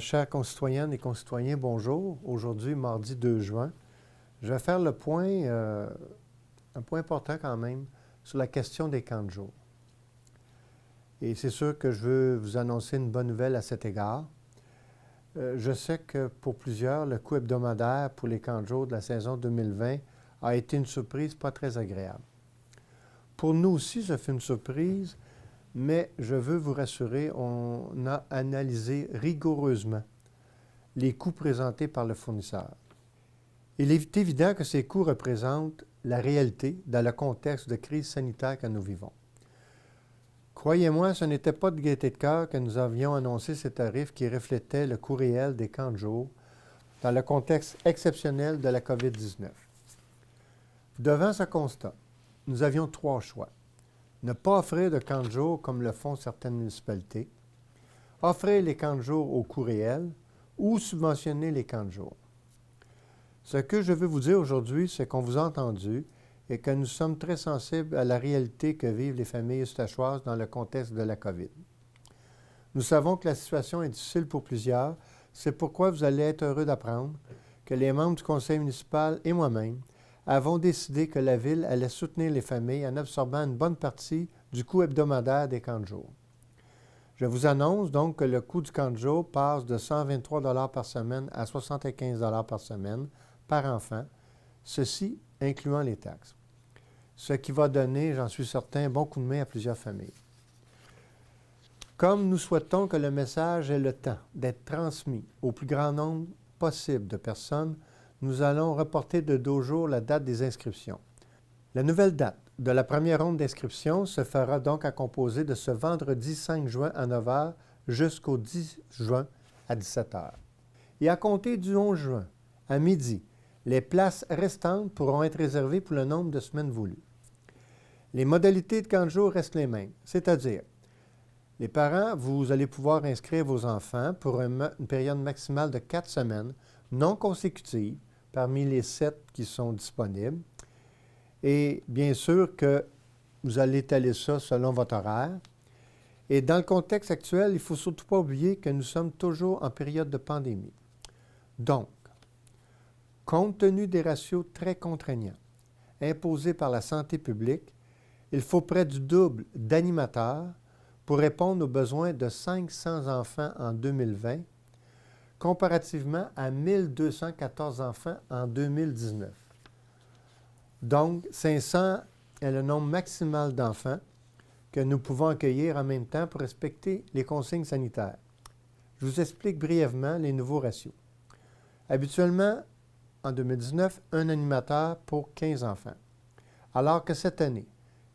Chers concitoyennes et concitoyens, bonjour. Aujourd'hui, mardi 2 juin, je vais faire le point, un point important quand même, sur la question des camps de jour. Et c'est sûr que je veux vous annoncer une bonne nouvelle à cet égard. Je sais que pour plusieurs, le coût hebdomadaire pour les camps de jour de la saison 2020 a été une surprise pas très agréable. Pour nous aussi, ça fait une surprise, mais je veux vous rassurer, on a analysé rigoureusement les coûts présentés par le fournisseur. Il est évident que ces coûts représentent la réalité dans le contexte de crise sanitaire que nous vivons. Croyez-moi, ce n'était pas de gaieté de cœur que nous avions annoncé ces tarifs qui reflétaient le coût réel des camps de jour dans le contexte exceptionnel de la COVID-19. Devant ce constat, nous avions trois choix. Ne pas offrir de camps de jour comme le font certaines municipalités, offrir les camps de jour au coût réel ou subventionner les camps de jour. Ce que je veux vous dire aujourd'hui, c'est qu'on vous a entendu et que nous sommes très sensibles à la réalité que vivent les familles eustachoises dans le contexte de la COVID. Nous savons que la situation est difficile pour plusieurs, c'est pourquoi vous allez être heureux d'apprendre que les membres du conseil municipal et moi-même avons décidé que la Ville allait soutenir les familles en absorbant une bonne partie du coût hebdomadaire des camps de jour. Je vous annonce donc que le coût du camp de jour passe de 123 $ par semaine à 75 $ par semaine par enfant, ceci incluant les taxes. Ce qui va donner, j'en suis certain, un bon coup de main à plusieurs familles. Comme nous souhaitons que le message ait le temps d'être transmis au plus grand nombre possible de personnes, nous allons reporter de 2 jours la date des inscriptions. La nouvelle date de la première ronde d'inscription se fera donc à composer de ce vendredi 5 juin à 9 h jusqu'au 10 juin à 17 h. Et à compter du 11 juin à midi, les places restantes pourront être réservées pour le nombre de semaines voulues. Les modalités de camp de jour restent les mêmes, c'est-à-dire les parents, vous allez pouvoir inscrire vos enfants pour une période maximale de 4 semaines non consécutives parmi les 7 qui sont disponibles. Et bien sûr que vous allez étaler ça selon votre horaire. Et dans le contexte actuel, il ne faut surtout pas oublier que nous sommes toujours en période de pandémie. Donc, compte tenu des ratios très contraignants imposés par la santé publique, il faut près du double d'animateurs pour répondre aux besoins de 500 enfants en 2020, comparativement à 1214 enfants en 2019. Donc, 500 est le nombre maximal d'enfants que nous pouvons accueillir en même temps pour respecter les consignes sanitaires. Je vous explique brièvement les nouveaux ratios. Habituellement, en 2019, un animateur pour 15 enfants. Alors que cette année,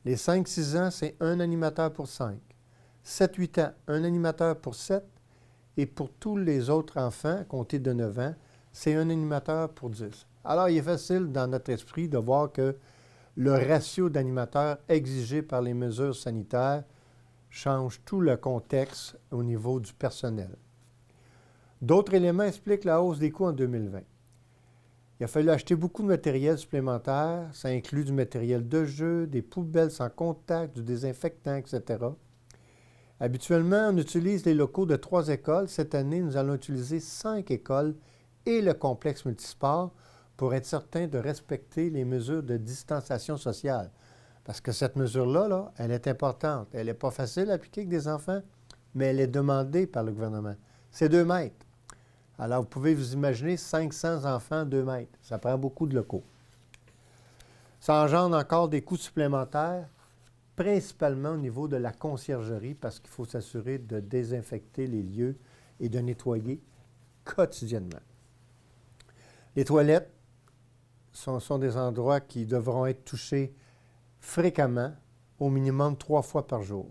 les 5-6 ans, c'est un animateur pour 5. 7-8 ans, un animateur pour 7. Et pour tous les autres enfants, comptés de 9 ans, c'est un animateur pour 10. Alors, il est facile dans notre esprit de voir que le ratio d'animateurs exigé par les mesures sanitaires change tout le contexte au niveau du personnel. D'autres éléments expliquent la hausse des coûts en 2020. Il a fallu acheter beaucoup de matériel supplémentaire. Ça inclut du matériel de jeu, des poubelles sans contact, du désinfectant, etc. Habituellement, on utilise les locaux de 3 écoles. Cette année, nous allons utiliser 5 écoles et le complexe multisport pour être certain de respecter les mesures de distanciation sociale. Parce que cette mesure-là, elle est importante. Elle n'est pas facile à appliquer avec des enfants, mais elle est demandée par le gouvernement. C'est 2 mètres. Alors, vous pouvez vous imaginer 500 enfants, 2 mètres. Ça prend beaucoup de locaux. Ça engendre encore des coûts supplémentaires, principalement au niveau de la conciergerie, parce qu'il faut s'assurer de désinfecter les lieux et de nettoyer quotidiennement. Les toilettes sont des endroits qui devront être touchés fréquemment, au minimum 3 fois par jour.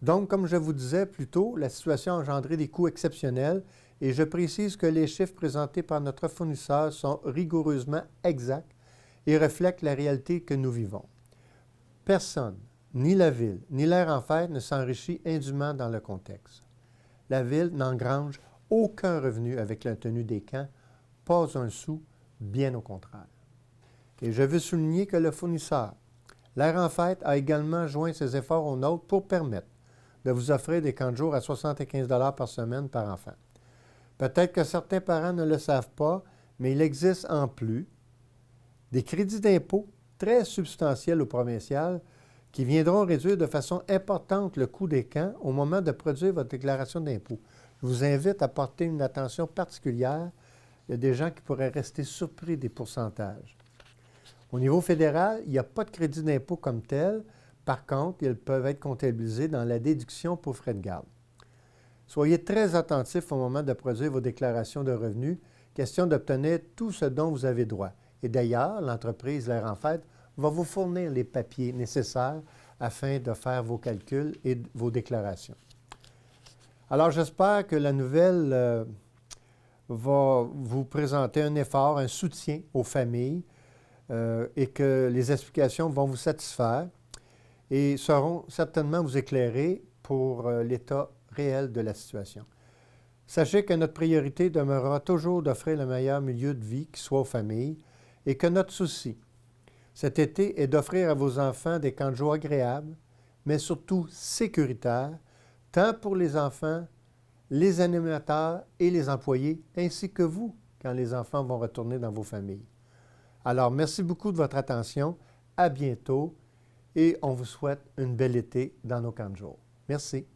Donc, comme je vous disais plus tôt, la situation a engendré des coûts exceptionnels et je précise que les chiffres présentés par notre fournisseur sont rigoureusement exacts et reflètent la réalité que nous vivons. Personne, ni la Ville, ni l'Air en Fête ne s'enrichit indûment dans le contexte. La Ville n'engrange aucun revenu avec la tenue des camps, pas un sou, bien au contraire. Et je veux souligner que le fournisseur, l'Air en Fête, a également joint ses efforts aux nôtres pour permettre de vous offrir des camps de jour à 75 par semaine par enfant. Peut-être que certains parents ne le savent pas, mais il existe en plus des crédits d'impôt très substantiels au provincial qui viendront réduire de façon importante le coût des camps au moment de produire votre déclaration d'impôt. Je vous invite à porter une attention particulière. Il y a des gens qui pourraient rester surpris des pourcentages. Au niveau fédéral, il n'y a pas de crédit d'impôt comme tel. Par contre, ils peuvent être comptabilisés dans la déduction pour frais de garde. Soyez très attentifs au moment de produire vos déclarations de revenus, question d'obtenir tout ce dont vous avez droit. Et d'ailleurs, l'entreprise L'air en Fête va vous fournir les papiers nécessaires afin de faire vos calculs et vos déclarations. Alors, j'espère que la nouvelle va vous présenter un effort, un soutien aux familles et que les explications vont vous satisfaire et seront certainement vous éclairer pour l'état réel de la situation. Sachez que notre priorité demeurera toujours d'offrir le meilleur milieu de vie qui soit aux familles et que notre souci cet été est d'offrir à vos enfants des camps de jour agréables, mais surtout sécuritaires, tant pour les enfants, les animateurs et les employés, ainsi que vous, quand les enfants vont retourner dans vos familles. Alors, merci beaucoup de votre attention. À bientôt et on vous souhaite une belle été dans nos camps de jour. Merci.